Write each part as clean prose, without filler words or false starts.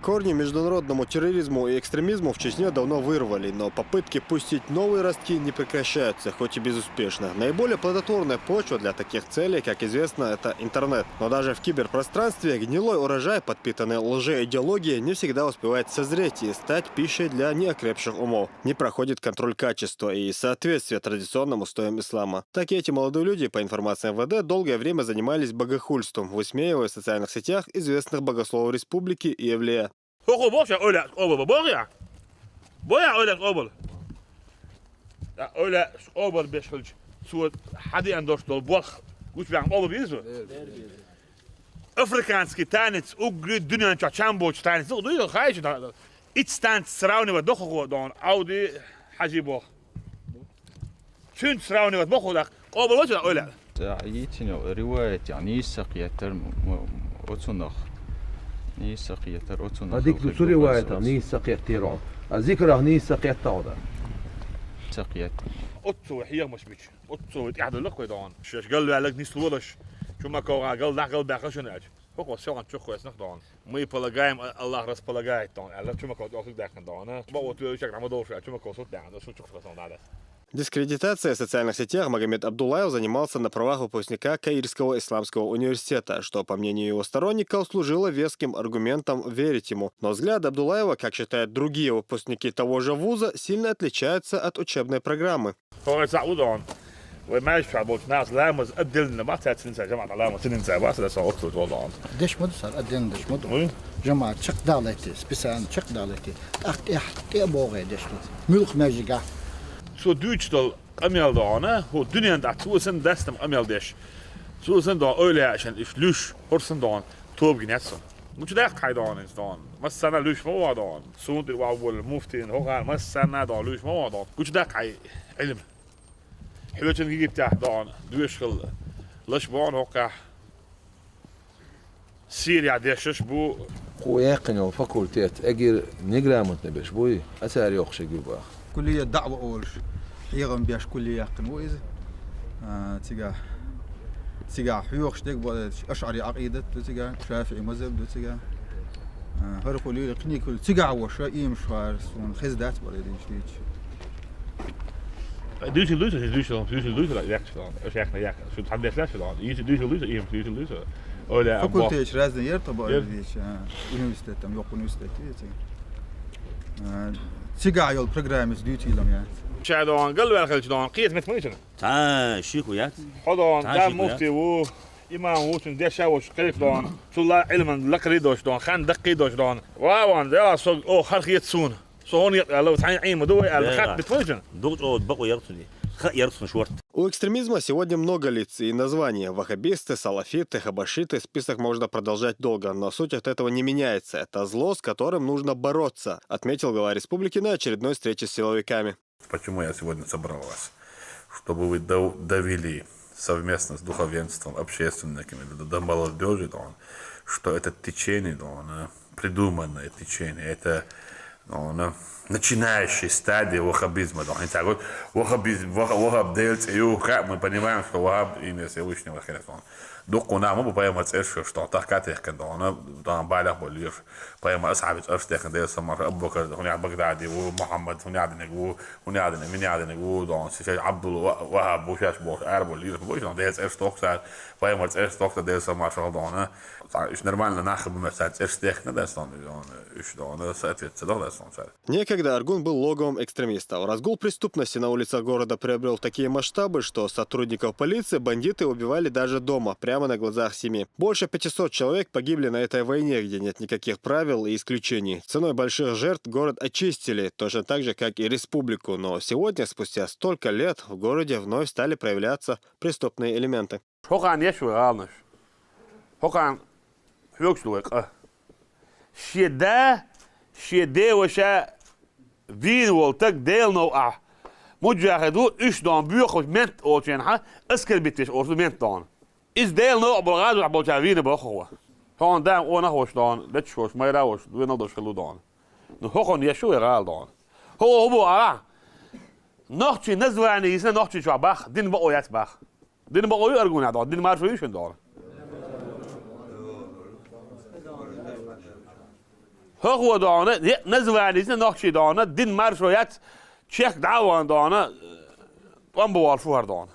Корни международному терроризму и экстремизму в Чечне давно вырвали, но попытки пустить новые ростки не прекращаются, хоть и безуспешно. Наиболее плодотворная почва для таких целей, как известно, это интернет. Но даже в киберпространстве гнилой урожай, подпитанный лжеидеологией, не всегда успевает созреть и стать пищей для неокрепших умов. Не проходит контроль качества и соответствия традиционным устоям ислама. Так и эти молодые люди, по информации МВД, долгое время занимались богохульством, высмеивая в социальных сетях известных богословов республики и евлея. Hoge bosch, ja, öyle obel, boya. Boya öyle obel. Ya öyle obel beşkil. Su hadi andoş dol boş. Güç ben obel biliyorsun. Afrikaanski tanits, ook dünyanın çan boş tanits. O duyuyor, hayır da. İç stand sıravını ve dokuğu don. Audi hacı boş. Çün sıravını ve dokuğu da obel boş da öyle. يتنو رواية يعني يسقيتر أتنخ يسقيتر أتنخ هذيك دو رواية ني سقيت تيرون الذكر ني سقيت تاودا سقيت Otto hier mos mich. Otto het ja de luk gedaan. Sjes gel wel niet sloos. Чума кога гал дагал бахашен ач. Хок was сёган чук хоес нах дан. Мы полагаем Аллах располагает дан. Аллах чума кога охук дахан дан. Ба вот чак на модош, чума кога сот дан, сот чук сан дада. Дискредитацией в социальных сетях Магомед Абдуллаев занимался на правах выпускника Каирского исламского университета, что, по мнению его сторонников, служило веским аргументом верить ему. Но взгляд Абдуллаева, как считают другие выпускники того же вуза, сильно отличается от учебной программы. وما يشفع بوش ناس لا مز أدلنا ما تنسى جماعة لا مز تنسى بس لا صوت وضعان دش مد صار أدلنا دش مد جماعة شق دالتي سبيسان شق دالتي أخت بوغي دش ملخ ماجيكا سو دوتشتل أميال دانا هو دنيا دا توسن دستم أميال دش توسن دا أولى عشان إفلوش هرسن دان توب جنسن مش ده قاعدان إنسان مثلا لوش ما دان سود وأول مفتين هو مثلا دا لوش ما دان مش ده علم حلوة نجي بتاع دان دوشخل لش بان هوكا سيريا ديشش بو قويقنا فاكولتيت أجر نجرامت نبش بوي أثار يخش جوبا كلية دعوة أولش يغم بيش كلية قنويز تيجا حيوخش ديك بود أشعري عقيدة تيجا شافعي مذهب تيجا هر كلية قني كل تيجا عوش إيم شوارس ونخزدات ولا ديش دوش لوز لا ياك شلون ايش ياك ياك شو تحدث لا شلون يجي دوش لوز ايم دوش لوز ولا فاكولتيش رازن يرتبط ديش يونيفرسيتي تم يوق يونيفرسيتي تيجا يول برنامج ديوتي لهم يعني شادون قال له خلج دون قيت مت ميشن تا شيخ وياك حضون دا مفتي و إمام وشن دي شاوش قريب دون شو الله علما لقري دوش دون خان دقي دوش دون واوان دا سوق او خرخيت سون صون لو تعين عين مدوي الخط بتفوجن دوت او بقوا يرسني يرسن شورت. У экстремизма сегодня много лиц и названий. Ваххабисты, салафиты, хабашиты. Список можно продолжать долго, но суть от этого не меняется. Это зло, с которым нужно бороться, отметил глава республики на очередной встрече с силовиками. Почему я сегодня собрал вас? Чтобы вы довели совместно с духовенством, общественниками, до молодежи, что это течение, придуманное течение, это начинающей стадии ваххабизма. Ваххаб делится, и мы понимаем, что ваххаб имя Всевышнего Христа. دقنا مو بقيمة إرش شو تحكي كده أنا طبعا بالغ بقوليش قيمة أصعب إرش ده كده سمر أبو بكر هني عبد بغدادي ومحمد هني عدنا جو هني عدنا من عدنا جو ده شيء عبد الوهاب وشاش بوش عرب بقوليش بقوليش ده إرش توكسر قيمة إرش توكسر ده سمر شغل ده أنا إيش نرمال ناخذ بمساعدة إرش ده كده أصلا إيش ده أنا سأتي تصدق أصلا. Некогда Аргун был логовом экстремистов. Разгул преступности на улицах города приобрел такие масштабы, что сотрудников полиции бандиты убивали даже дома, прямо на глазах семьи. Больше 500 человек погибли на этой войне, где нет никаких правил и исключений. Ценой больших жертв город очистили, точно так же, как и республику. Но сегодня, спустя столько лет, в городе вновь стали проявляться преступные элементы. شده وشه وین ولتک دیل نوع مجاهدو ايش دان بيخوش منت اوتشنها اسكر بيتش اوتو منت دان از دیل نوع بلغاد وعبو جاوین بخوه هون دام او نخوش دان لتشوش ما يراوش وين ندوش خلو دان نخون يشو يغال دان هو على نخشي نزواني يسنا نخشي شو باخ دين بقو يات باخ دين بقو يرغون دان دين مارشو يشن دان هو دانه نزوانیزه نخشی دانه دین مرشویت چیک دعوان دانه وان بوالفو هر دانه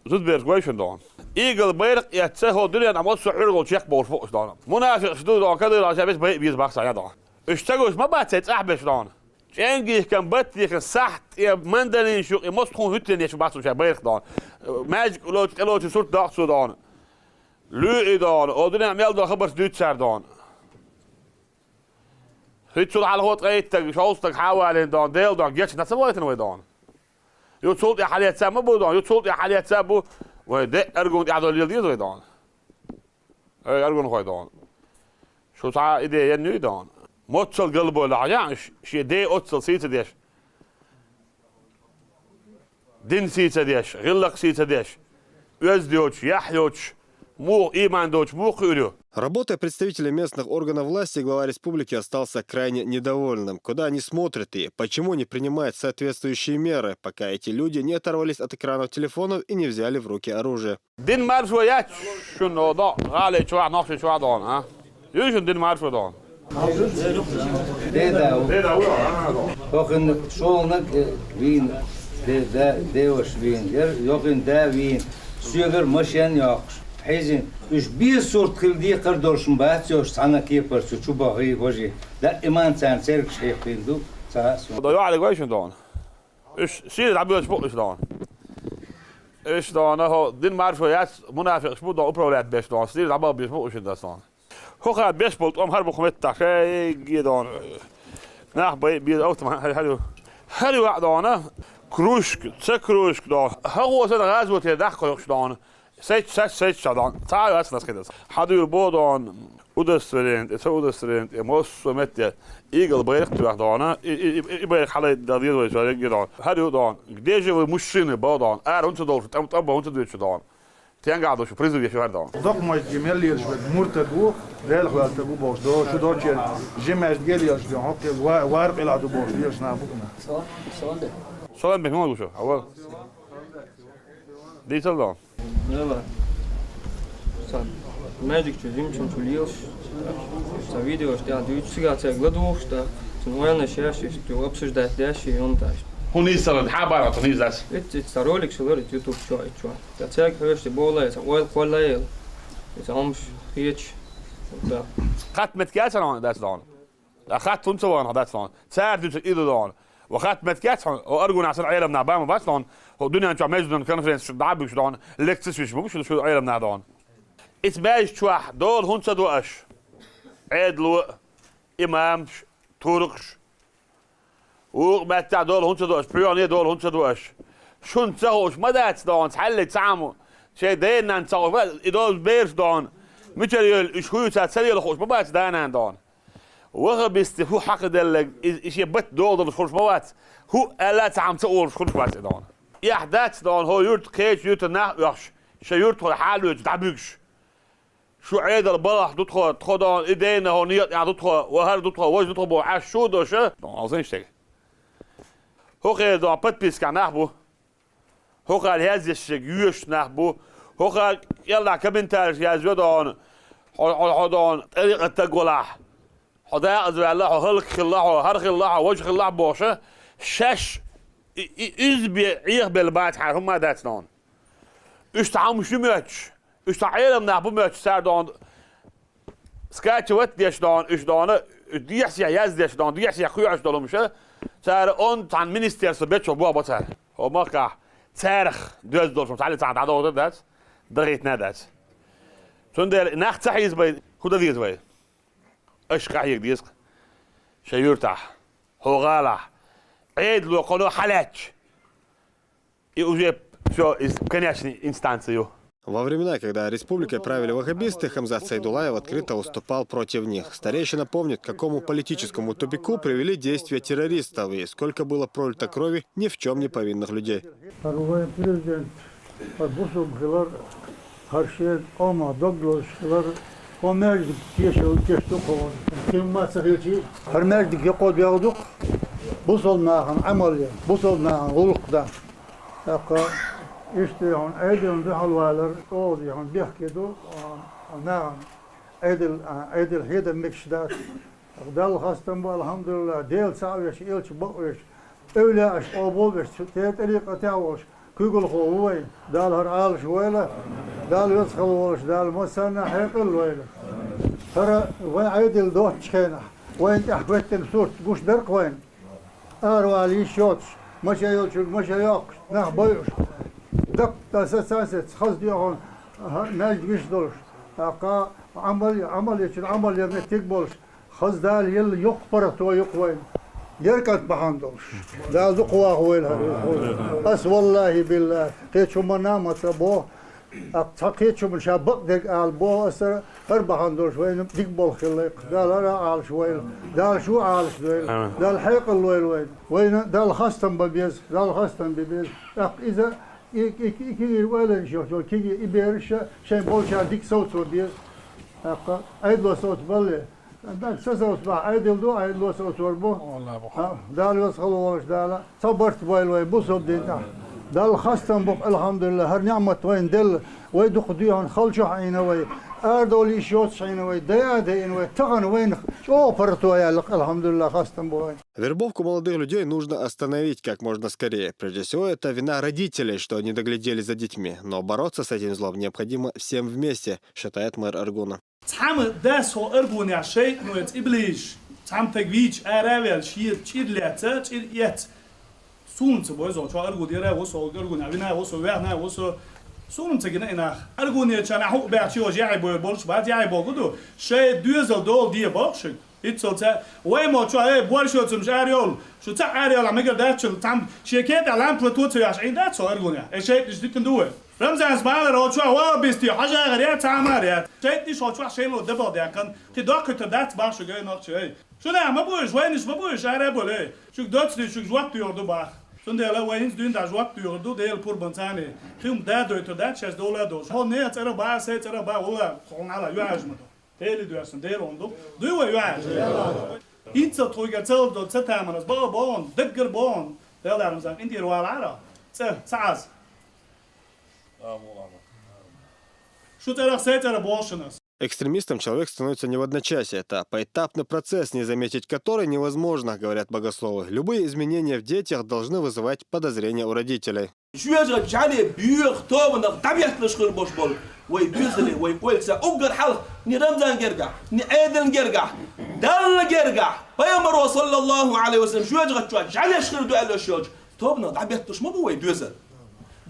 زود برگویشون دانه ایگل بیرق یتسه ها دنیا نماز سعر گل چیک بوالفوش دانه منافق شدو دانه کدی راشه بیش بیز بخش یا دانه اشتغلش ما باتت احبش دانه جنگی کم بطی که سخت یا مندنی شو مستخون هتنی شو بحث وش بیرق دانه ماجیک لوت صورت داخل شو دانه لو دانه آدمی عمیال دانه خبرش دوت سر دانه هیچ شد حال هات قیت شاوستك حوالين دان ديل دان جيش ناس ما يتنوي دان يو صوت يا حاليات سام بو دان يو صوت يا حاليات سابو وده ارجون يعدو اليل دان ارجون خوي دان شو تاع ايدي ينوي دان موتسل قلبه لا يعني شي دي اوتسل سيت ديش دين سيت ديش غلق سيت ديش يزديوش يحيوش مو ايمان دوش му خيرو. Работой представителей местных органов власти глава республики остался крайне недовольным. Куда они смотрят и почему не принимают соответствующие меры, пока эти люди не оторвались от экранов телефонов и не взяли в руки оружие. دين مارشويات شنو ضاع غالي شو ناقش شو دون ها يوجد دين مارشو دون Bakın çoğunluk vin devoş vin yokin da vin süger maşen yok. Hezin üç bir sort kıldığı kırdorşun bahçe sana kıyıpar şu bağı hoji da iman sen serk şey kıldı sağ ضيعوا على جويش دون ايش شيل العبوا شبوقش دون ايش دون هو دين مارشويات منافق شبو دون بروبلات بيش دون شيل العبوا بيشبوقش دون هو قاعد بيشبولت ام هربوا خمتة شيء دون ناح بيد اوت هلو دون كروشك تسكروشك دون هو سد غازو تدخل دون سيت شدان تعالوا اسناس كده حدو بودون udösterent emossomett igel bericht dona iber xalay dadiyad way soo gedon hadu don gdeje way mushine bodon unta dol tam unta dutch don tiangado shu prizu ye don dok moy gemelir shvet murtadu del khwalta bu bosh do shu do chen jemes geliyor do hok war beladu bosh diyor na bukna solan bekmo gusho awal dizel don Merhaba. Sen magic çözüm için çuluyoruz. Sen video işte yani üç sigara çekledik işte. Sen oyana şey işte обсуждать дальше он так. Hon isar habarat hon izas. Это ролик шелер YouTube чой. Я çek höşte bolay sen oil kollay. Sen olmuş hiç. Da. ختمت كاسن on das don. اخذت انت وانا das don. ساعد ايده don. وختمت كاس وارجو عشان عيله من عبام بس دون هو الدنيا انت عملنا كونفرنس دعبي شو دون ليكتس مش شو عيله من دون اسماش تشوح دول هون صدوقش عدلو امام تورقش ومتع دول هون صدوقش بيوني دول هون صدوقش شو نتسوش ما دات دون تحلت سامو شي دينا نتسوش دول بيرش دون متريال اش هو تسالي خوش ما بات دانا دون وغا بيستفو حق دلك ايش يبت دول الخرج موات هو الا عم تقول الخرج بات دون يحدث دون هو يرت كيش يرت ناقش شي يرت حاله تعبيكش شو عيد البلح تدخل دون ايدينا هو نيت يعني تدخل وهر تدخل وجه تدخل عاش شو دوش دون عاوزين شيء هو غير دون بات بيس كان نحبو هو قال هذا الشيء يوش نحبو هو قال يلا كبنتاج يا زودون دون طريقه تقولح حدا أزرع الله هلك خلاعه هرخ الله وجه الله بوشه شش إزبي يقبل بعد حر هم ما داتنون استعام شو ماتش استعيلم نحبو ماتش سار دون سكاتش وات ديش دون إيش دون ديحسي ياز ديش دون ديحسي خويعش دولمشه سار أون عن مينستير سبتش وبوا بتاع هو ماكا تاريخ دوز دولش تعالى تعال عدو دات دغيت نادات سندر ناخت صحيز بي كودا ديز بي ايش قاعد ديسك شيرتح هو غالح عيد لو قالوا حالات يوجب شو конечно инстанцию. Во времена, когда республикой правили ваххабисты, Хамзат Сайдулаев открыто выступал против них. Старейшина помнит, к какому политическому тупику привели действия террористов и сколько было пролито крови ни в чем не повинных людей. ومرد تيشتوقون كما سهيتي هرمرد يقود ياخذوك بوصلناهم عمل بوصلناهم غلق ده اقا يشتيهم ايدهم بحلوالر اوضيهم بيحكدوا نعم ايدل هيدا مكشدات دل خستم الحمد لله ديل ساويش إلش بقوش أولاش أبوش تي طريقة تاوش كيقول خوي دال هرعال شويلة دال يدخل وش دال مسنا حيقل ويله ترى وين عيدل دوت شخينه وين تحويت الصورت بوش درق وين أروالي شوتش مش يلش مش ياقش نه بيوش دق تاساسات خز ديون ناجد مش دولش أقا عمل يشل عمل يبني تقبلش خز دال يل يقبرت ويقوين يركض بحندوش دال دقوا ويلها بس والله بالله قيتشو منامة بوه أقتقيتشو من شابق دق على بوه أسر أربع هندوش وين تقبل خليق دال أنا عال شويل دال شو عال شويل دال حيق الويل وين دال خستم ببيز دال خستم ببيز إذا كي ولا نشوف كي يبيرش شيء بولشان ديك صوت بيز عيد صوت بالله ده صوت بقى عيد دو صوت وربو والله دال يسخلوش دال صبرت بايل بوصب دينا دال خستم بق الحمد لله هر نعمة وين دل ويدق ديون خلشوا عينا وي أردولي شوت عينا وي دين وي تغن وين شو فرتوا يا الحمد لله خستم بوين. Вербовку молодых людей нужно остановить как можно скорее. Прежде всего, это вина родителей, что не доглядели за детьми. Но бороться с этим злом необходимо всем вместе, считает мэр Аргуна. تعمل داس هو أرجون يا شيء نويت إبليش تعمل تجويج أراويل شير لاتة شير يت سون تبوي زوج أرجو ديره وصو أرجون عبينا وصو وعنا وصو سون تجينا إنه أرجون يتشان حق بعشي وجاي بوي بولش بعد جاي بوجودو شيء دوزل دول ديه باكشك يتصل وين ما شو بولش يتمش أريول شو أريول عم يقدر داتشل تعمل شركات علام بلوتوت يا شيء داتشل أرجون يا شيء جديد كندوه رمزان اسمعنا روتشوا وابستي حاجه غير تعماريات شيء شو شيء لو دبل ده كان كده كنت دات باش جاي نوت شيء شو لا ما بوش وينش ما بوش عربله شو دوت شو جوات يوردو باخ شو ده لا وينز دين دا جوات يوردو ديل بور بنتاني خيم دا دوت دا تشاس دولادوس هو نيت انا با سيت انا با ولا خون على يواجمه ديل دوسن ديل اوندو دو يواج انت تويغا تل دو تتامنس با بون دقر بون ديل رمزان انت روالارا ساعز Экстремистом человек становится не в одночасье. Это поэтапный процесс, не заметить который невозможно, говорят богословы. Любые изменения в детях должны вызывать подозрения у родителей.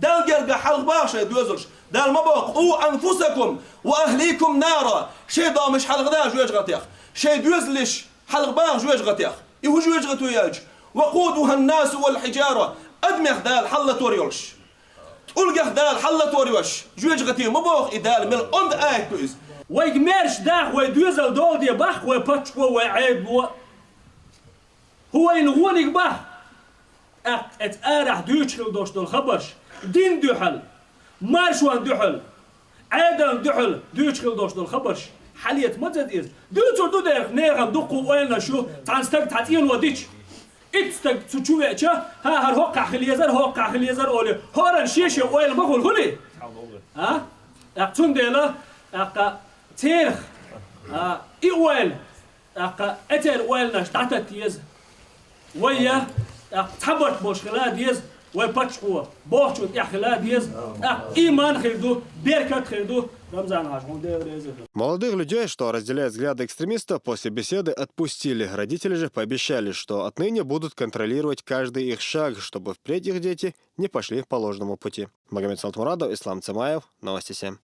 دال جرجع حلق باشا يدوزلش دال مباق او انفسكم واهليكم نارا شي ضامش حلق دا جوج غتيخ شي دوزلش حلق باغ جوج غتيخ يهو جوج غتو ياج وقودها الناس والحجاره ادمخ دال حلت وريولش تلقح دال حلت وريوش جوج غتي مباق ادال من اند اكتوز ويجمرش داخ ويدوزل دول دي باخ ويباتش ويعيب هو ينغونك باخ اتارح دوش دوش دول خبرش دين دحل مارشوان دحل عادل دحل دوش دوش دول خبرش حالية مدد إز دوش دو دير نيغم دقو وين شو تانستك تعطيون وديش اتستك تشوفه ها هر هوقع خليزر أولي هورن شيشة وين بقول هولي ها اقتون ديلا اقا تيرخ ايوال اقا اتر وين نشتعت تيز ويا تحبرت مشكلات ديز ويباتشقوا بوحشوا إخلاد ديز إيمان خيدو беркат خيدو Рамзан Хашмун. Молодых людей, что разделяют взгляды экстремистов, после беседы отпустили. Родители же пообещали, что отныне будут контролировать каждый их шаг, чтобы впредь их дети не пошли по ложному пути. Магомед Салтмурадов, Ислам Цымаев, Новости 7.